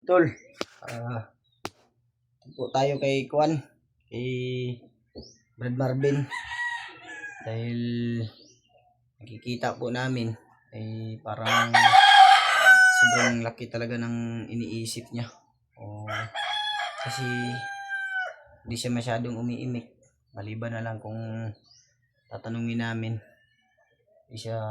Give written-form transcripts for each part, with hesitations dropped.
Tol, po tayo kay Kwan, kay Brad Marvin. Dahil nakikita po namin ay parang sobrang laki talaga ng iniisip niya. Kasi hindi siya masyadong umiimik. Maliban na lang kung tatanungin namin. Hindi siya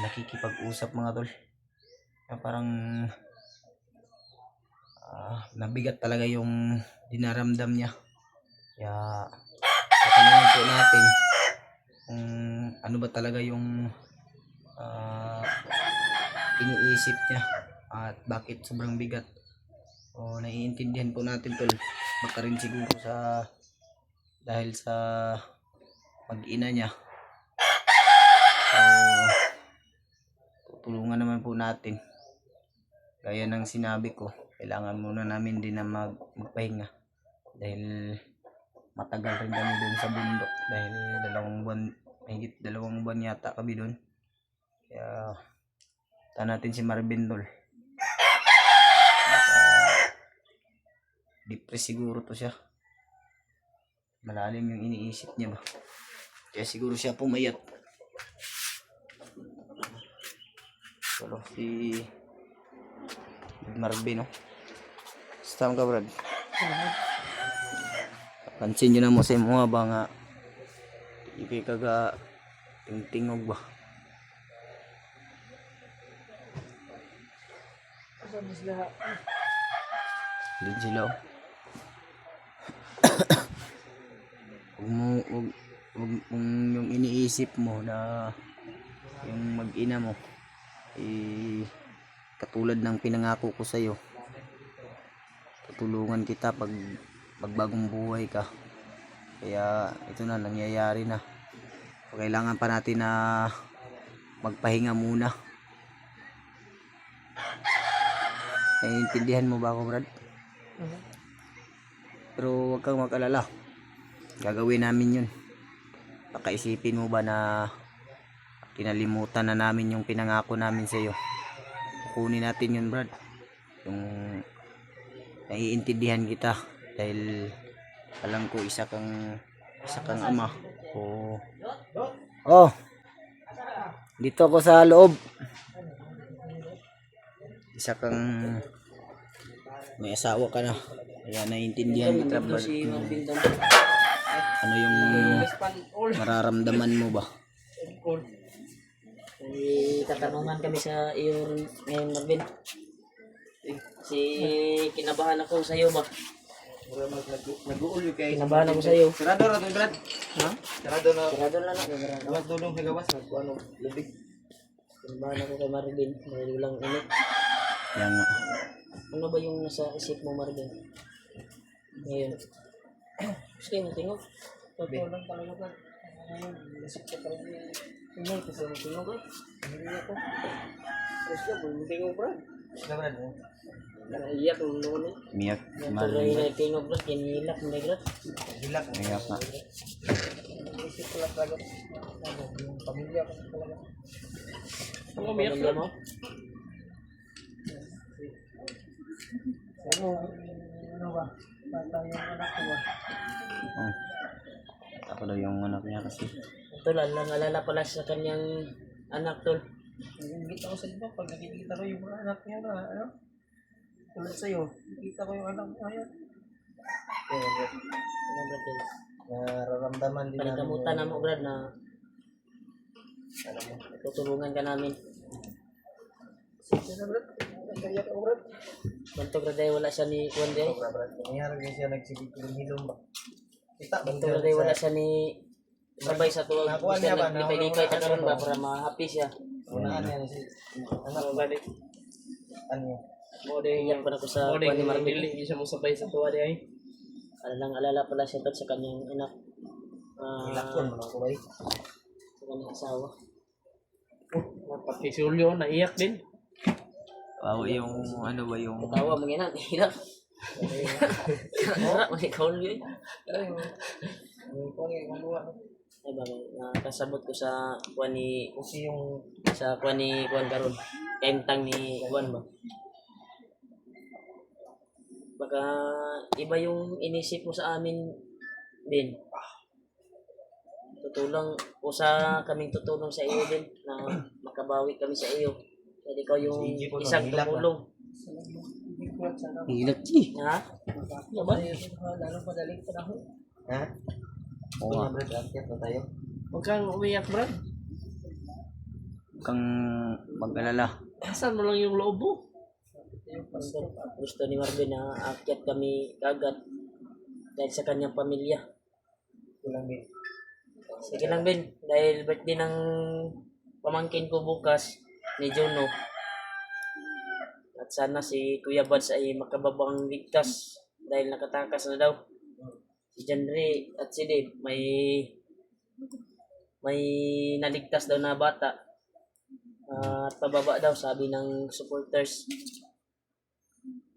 nakikipag-usap mga tol. Parang nabigat talaga yung dinaramdam niya. Kaya tatanungin po natin kung ano ba talaga yung iniisip niya at bakit sobrang bigat. Naiintindihan po natin tol. Baka rin siguro dahil sa mag-ina niya. Tutulungan naman po natin. Gaya ng sinabi ko, kailangan muna namin din na magpahinga. Dahil matagal rin kami doon sa bundok. Dahil 2 buwan, higit 2 buwan yata kami doon. Kaya tahan natin si Marvin tol. Depressed siguro to siya. Malalim yung iniisip niya ba. Kaya siguro siya pumayat. So, si Marvin, no? Stam ka, Brad? Pansin nyo na mo sa mga ba nga ikay kaga tingtingog ba? Din sila, oh. Kung yung iniisip mo na yung mag-ina mo katulad ng pinangako ko sa iyo, tutulungan kita pag magbagong buhay ka. Kaya ito na, nangyayari na. Kailangan pa natin na magpahinga muna. Naiintindihan mo ba ako, Brad? Pero huwag kang mag-alala, gagawin namin yun. Baka isipin mo ba na kinalimutan na namin yung pinangako namin sa iyo. Kukunin natin yun, Brad. Yung naiintindihan kita dahil alam ko isa kang ama. Dito ako sa loob. Isa kang may asawa ka na. Kaya naiintindihan kita, Brad. Ano yung nararamdaman mo ba? Katanungan kami sa iyo ngayon, Marvin. Si kinabahan ako sa iyo ba? Nag-uul kay Kinabahan ako sa iyo. Sarado ra to, Brad. Ha? Sarado na. Sarado na na. Dapat tulong kay gawas ano, lubig. Kinabahan ako kay Marvin. Dahil lang init. Yan nga. Ano ba yung nasa isip mo, Marvin? Ngayon. Gusto mo tingog? Totoo lang talaga ba? Isip ko talaga yung tingog. Kasi mo tingog eh. Hindi ako. Gusto mo tingog, Brad? Sila, Brad. Naiyak yung noon eh. Miyak. Tuloy na tingog, Brad. Kinilak, hindi, Brad. Hilak. Miyak na. Isip ko lang talaga. Yung pamilya ko talaga. Ang umiyak na mo? Ano ba? Bata yung anak ko ba? Ako daw yung anak niya kasi. Tol, alala pala sa kanyang anak, Tol. Nag-imbita ko sa iba pag nakikita ko yung mga anak niya na ano? Tulad sa'yo, nakikita ko yung anak niya yan. Ano, Brad? Nararamdaman din namin. Panikamutan na mo, Brad, na tutulungan ka namin. Sige na, Brad. Nagkayak ako, Brad. Banto, Brad, dahil wala siya ni Juan Day. Nangyari din siya nagsigit-silong hilom ba? Kita Banto, Brad, dahil wala siya ni sabay sa tuwag. Nakuha niya ba? Lipay-lipay ka karon ba para ma-happy siya. Unaan niya si anak ba din? Ano? Iyak pa na ko sa Mo Juan ni din, Marvin. dili siya mo sabay sa tuwa di ay. Alala pala siya, Tol, sa kanyang anak. Ilakon mo lang ko ba? Sa kanyang asawa. Pati si Julio, naiyak din. Yung ano ba yung Katawa, mga hirap. Hirap, mga ikaw yun. Ay ba, nakasabot ko sa kuwan ni kasi yung Juan karon. Kaimtang ni Juan ba. baka iba yung inisip mo sa amin, Ben. Kaming tutulong sa iyo din na makabawi kami sa iyo. Dahil ikaw yung isang tumulong. Hilak, G. Ha? Diba? Lalong madaling panahon. Ha? Oo nga. Brad, akyat na tayo. Huwag kang umiyak, Brad. Huwag kang mag-alala. Saan mo lang yung loob mo? Gusto ni Marvin na aakyat kami kagad dahil sa kanyang pamilya. Kulang din. Sige lang, Ben. Dahil birthday ng pamangkin ko bukas ni Juno. At sana si Kuya Bads ay makababang ligtas dahil nakatakas na daw. Si Janre at si Dave may naligtas daw na bata. At pababa daw sabi ng supporters.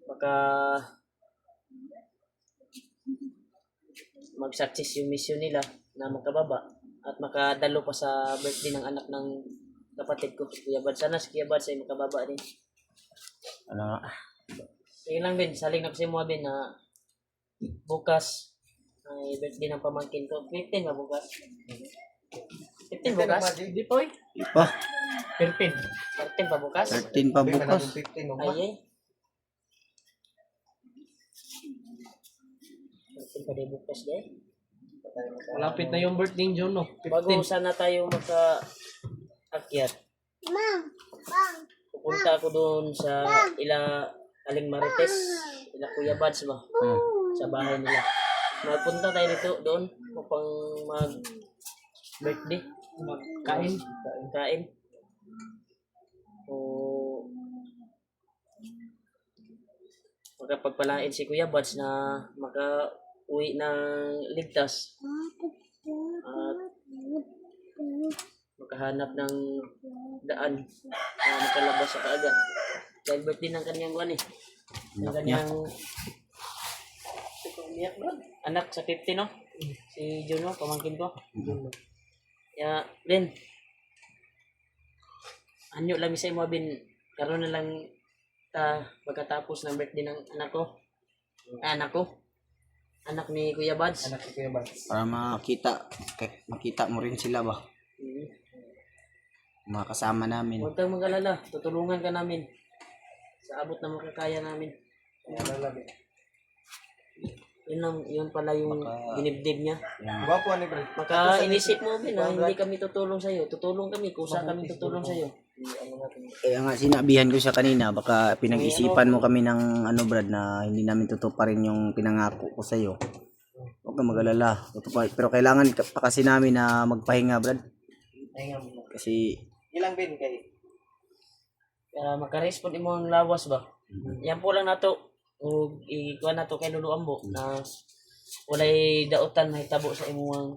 Baka mag-success yung mission nila na makababa at makadalo pa sa birthday ng anak ng kapatid ko, si Kuya Bad. Sana si Kuya Bad ay makababa din. Ano nga. Sige lang, Ben. Saling na kasi mo, Ben, na bukas ay birthday ng pamangkin ko. 15 ba bukas? 15 bukas? Hindi po eh. Pa, 13. 13 pa bukas? 13 pa bukas. 15 mo Ay, ay. 13 pa din bukas, guys. Malapit na yung birthday ni John, no? Bago 15. sana tayo maka-akyat. Pupunta ako doon sa Aling Marites, Kuya Bads ba? Sa bahay nila. Magpunta tayo dito doon upang mag-birthday. Kain. O makapagpalain si Kuya Bads na maka-uwi ng ligtas. At makahanap ng daan na makalabas sa kaagad. Dahil birthday ng kanyang ng kanyang anak sa 50, no? Si Juno, pamangkin ko. Kaya, Ben, anyo lang sa imo, Ben, karon na lang pagkatapos ng birthday ng anak ko. Anak ni Kuya Bads. Anak ko Kuya Bad. Para makita mo rin sila ba? Mga kasama namin. Huwag kang mag-alala, tutulungan ka namin sa abot na makakaya namin. Yun pala yung binibdib niya. Gwapo ni Brad. Inisip mo, Ben, na hindi kami tutulong sa'yo. Tutulong kami, kusa kami tutulong sa'yo. Kaya nga sinabihan ko siya kanina, baka pinag-isipan mo kami ng Brad, na hindi namin tutuparin yung pinangako ko sa'yo. Huwag kang mag-alala. Pero kailangan pa kasi namin na magpahinga, Brad. Kasi Ilang bin kay? Para makarespond mo ang lawas ba? Yan po lang nato. O ikuha nato kay Lolo Ambo na walay dautan may tabo sa imong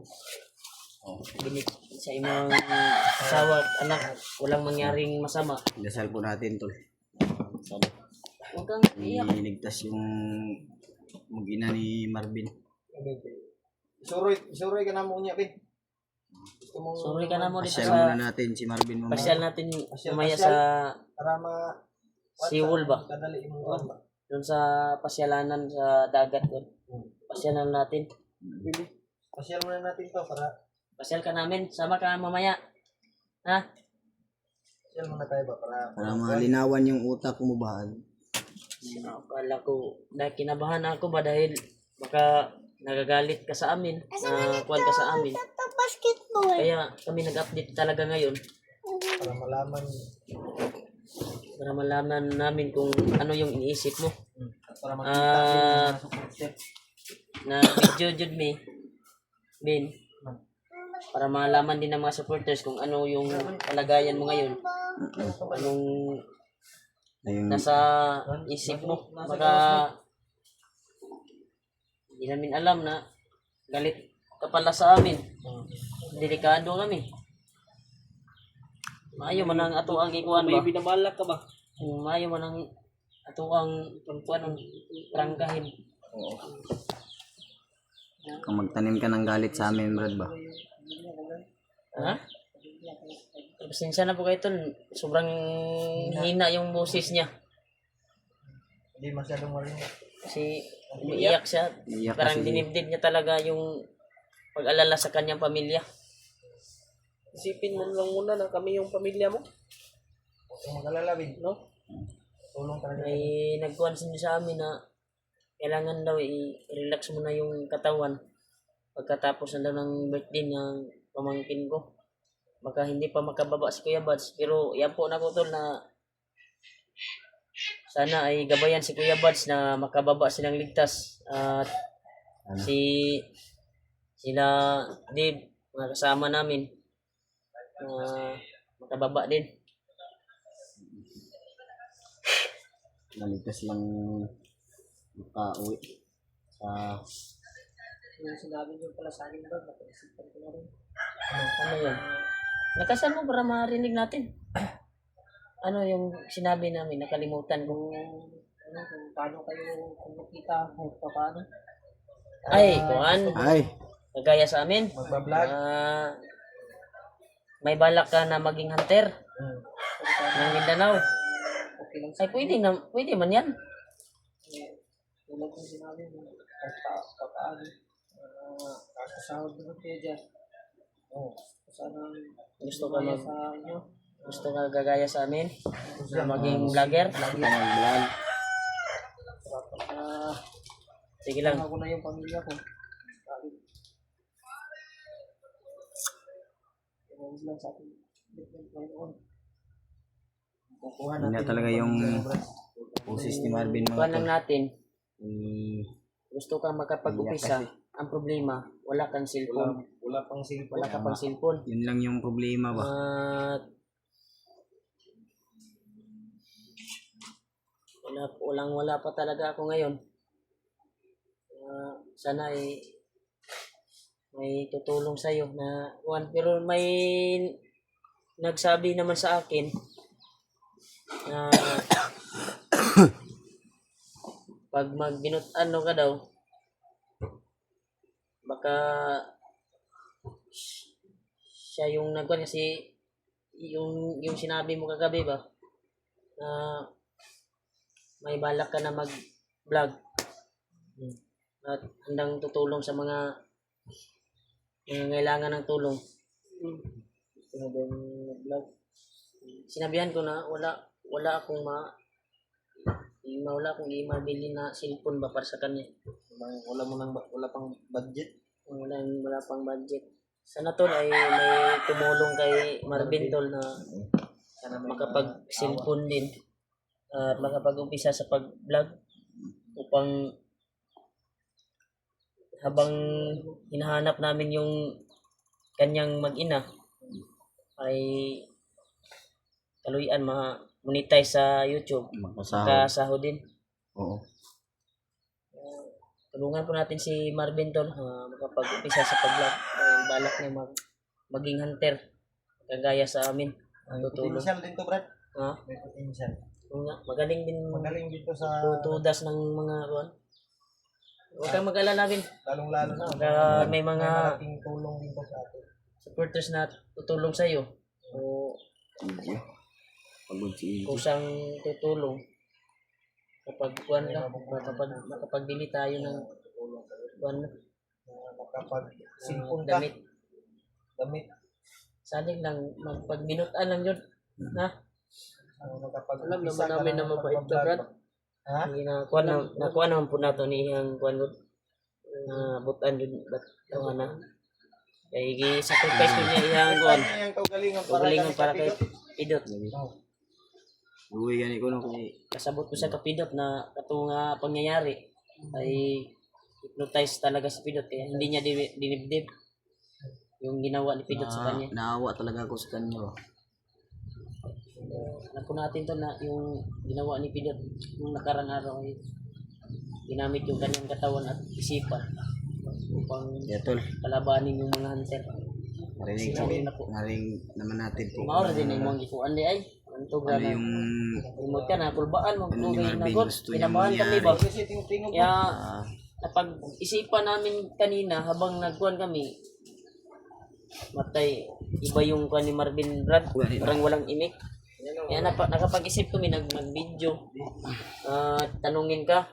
sa imong asawa at anak. Walang mangyaring masama. dasal po natin, tol. Huwag kang iyak. Iligtas yung mag-ina ni Marvin. Suroy ka na mo niya, bin. Gusto mo Sorry ka na mo dito Pasyal sa muna natin si Marvin mo. pasyal natin umaya pasyal. sa para ma Siwol ba? kadali mo ba? Doon sa pasyalanan sa dagat doon. Pasyalan natin. Pasyal muna natin to para Pasyal ka namin. Sama ka mamaya. Ha? pasyal muna tayo ba Para malinawan yung utak mo ba? Akala ko, kinabahan ako ba dahil baka nagagalit ka sa amin, kuwan ka sa amin. Kaya kami nag-update talaga ngayon para malaman namin kung ano yung iniisip mo. at para makita Ah, na video jud me, Ben, para malaman din ng mga supporters kung ano yung kalagayan mo ngayon. Anong Ayun, nasa isip mo. Baka hindi namin alam na galit ka pala sa amin. Delikado kami. Maayo man ang ato ang ikuan ba? May binabalak ka ba? Maayo man ang ato ang kuan trangkahin. kung magtanim ka ng galit sa amin, Brad ba? Ha? Pasensya na po kayo tol. Sobrang hina yung boses niya. hindi masyadong marinig. Kasi umiiyak siya. Iyak Parang kasi. dinibdib niya talaga yung pag-alala sa kanyang pamilya. Isipin mo lang muna na kami yung pamilya mo. Huwag kang mag-alala, Bin. No? Tulong talaga. May nagkuhan sa amin na kailangan daw i-relax muna yung katawan pagkatapos na daw ng birthday ng pamangkin ko. Baka hindi pa makababa si Kuya Buds. Pero yan po na ko tol na sana ay gabayan si Kuya Buds na makababa silang ligtas. At sila Dave, mga kasama namin, makababa din. Naligtas lang makauwi sa Yung sinabi niyo pala sa akin doon, napaisipan ko na rin. Ano yun? Nakasan mo para marinig natin. Ano yung sinabi namin, nakalimutan ko. Kung paano kayo kumikita, kung paano. Ay, kuhan. ay Kagaya sa amin. Magbablog. May balak ka na maging hunter ng Mindanao. Okay lang Ay, pwede man yan. tulad ng sinabi mo, paano, kakasahod naman kayo dyan. Sana Gusto ka mag, sa inyo. gusto ka gagaya sa amin na maging vlogger. vlog. Dapat Sige lang. ako na yung pamilya ko. Huwag lang sa akin. Kukuha Yun na talaga yung boses ni Marvin Kuha mga lang tol. natin. Eh, Gusto kang makapag-upisa. Ang problema, wala kang cellphone. Wala pang cellphone. Wala ka pang cellphone. yun lang yung problema ba. At wala pa talaga ako ngayon. Sana ay may tutulong sa iyo na one, pero may nagsabi naman sa akin na pag magbinutan ka daw, baka siya yung nagkuhan kasi yung sinabi mo kagabi ba na may balak ka na mag-vlog at handang tutulong sa mga nangangailangan ng tulong. Mag-vlog. Sinabihan ko na wala akong wala akong mabili na cellphone ba para sa kanya. Wala pang budget. Wala pang budget. Sana tol ay may tumulong kay Marvin tol na makapag-cellphone din at makapag-umpisa sa pag-vlog upang habang hinahanap namin yung kanyang mag-ina ay kaluyan ma-monetize sa YouTube, Makasahod. kasahod din. Oo. Tulungan po natin si Marvin tol makapag-umpisa sa pag-vlog dahil balak niya maging hunter kagaya sa amin. Tutulong. Potential din to, Brad. Ha? May potential. Oo nga, magaling din Magaling din to sa tutudas ng mga kuwan. Huwag kang mag-alala namin. lalong-lalo na. May mga malaking tulong din to sa atin. supporters na tutulong sa iyo. O Thank you. Pagod si Iggy. kusang tutulong kapag kuwan ka, makapagbili tayo ng kuwan Makapag-cellphone ka. damit. Saling lang magpagbinutan lang yun. Ha? Alam naman namin na mabait ka, Brad. Ha? Nakuha naman po nato ni ang kuwan ko. Butan yun ba't tawa na. Kaya i-sacrifice ko niya iyang kuwan. Yung kaugalingan Pagalingan para kay Pidot. Uwi yan ko no kay Kasabot ko sa kapidot na katong pangyayari ay hypnotize talaga si Pidot kaya hindi niya dinibdib yung ginawa ni Pidot sa kanya. naawa talaga ako sa kanya. Alam po natin to na yung ginawa ni Pidot nung nakarang araw ay ginamit yung kanyang katawan at isipan upang Yeah, tol. kalabanin yung mga hunter. Narinig Sinabi na po. naman natin po. Maura din yung mga ikuan di ay. Anto Ano na yung imod ka na kulbaan mo Ano ni kung Marvin nagot. gusto niyang Pinabahan kami ba? Kasi tingog Kaya ah, napag-isipan namin kanina habang nagkuhan kami matay iba yung kuhan ni Marvin Brad parang walang imik kaya nakapag-isip kami nag-video tanungin ka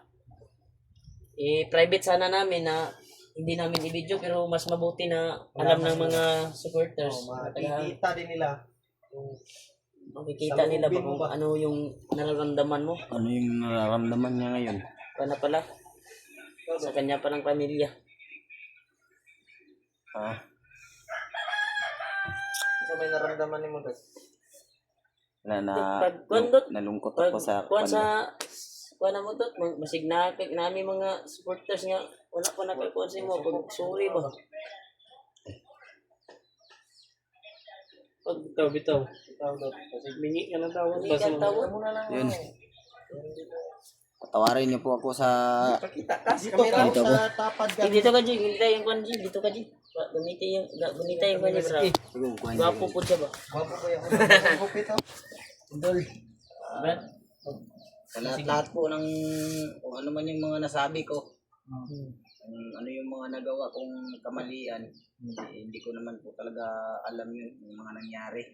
i-private sana namin na hindi namin i-video pero mas mabuti na alam ng mga supporters. Makikita din nila. Yung Makikita nila ba kung ano yung nararamdaman mo. Ano yung nararamdaman niya ngayon? Paano pala? Sa kanya palang pamilya. Ah, isa may naramdaman ni mo doon. na Pag nalungkot Pag ako sa kuan sa kuan na mo dot, masig na nami mga supporters nga wala pa nakakuan sa imo pag sorry ba. Pag bitaw. Kasi mingi ka ng tawad. Mingi ka ng tawad. yun. Patawarin niyo po ako sa Pakita ka sa Dito camera ko. sa tapad ka. Dito ka Jing, dito yung kuan Jing, dito ka Jing. Gamitin yung kuan Jing. sigong kuhan. Gwapo po siya ba? Wapo ko yung gupit oh. Idol. Brad? Sa lahat po ng kung ano man yung mga nasabi ko. Kung ano yung mga nagawa kong kamalian, hindi ko naman po talaga alam yun, yung mga nangyari.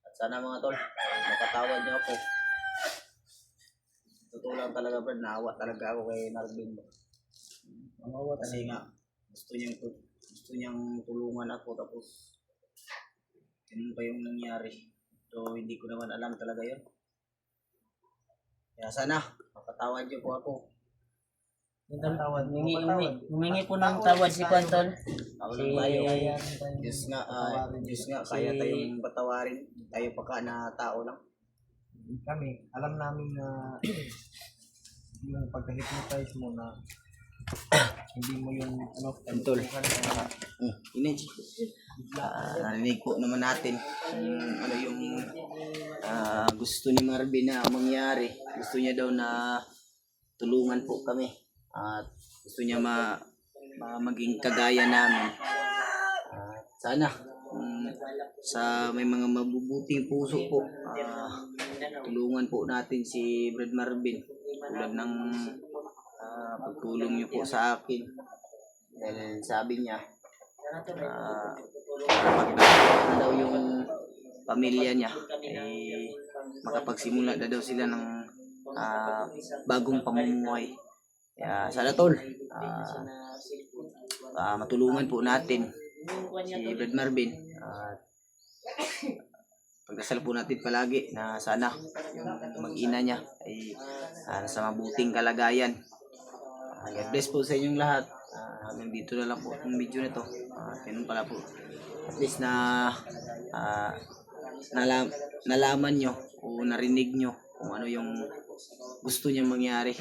At sana mga tol, makatawad niyo ako. Totoo lang talaga Brad, naawa talaga ako kay Marvin. Kasi nga, gusto niyang tulungan ako tapos yun pa yung nangyari. So hindi ko naman alam talaga yun. Kaya sana, makatawad niyo po ako. Humingi po ng tawad si Quanton. Ako lang tayo. Diyos nga, kaya tayong patawarin. Tayo pa na tao lang. Kami, alam namin na yung pagka-hypnotize mo na hindi mo yung ano, Tol. Inaji. Narinig po naman natin kung ano yung gusto ni Marvin na mangyari. Gusto niya daw na tulungan po kami. At gusto niya maging kagaya namin. Sana sa may mga mabubuting puso po, tulungan po natin si Brad Marvin tulad ng pagtulong niyo po sa akin. Dahil sabi niya, pag nakita na daw yung pamilya niya, makapagsimula na daw sila ng bagong pamumuhay. Kaya sana tol, matulungan po natin si Brad Marvin. Pagdasal po natin palagi na sana yung mag-ina niya ay nasa mabuting kalagayan. God bless po sa inyong lahat. Hanggang dito na lang po ang video na to. Ganun pala po. At least na nalaman nyo o narinig nyo kung ano yung gusto niya mangyari.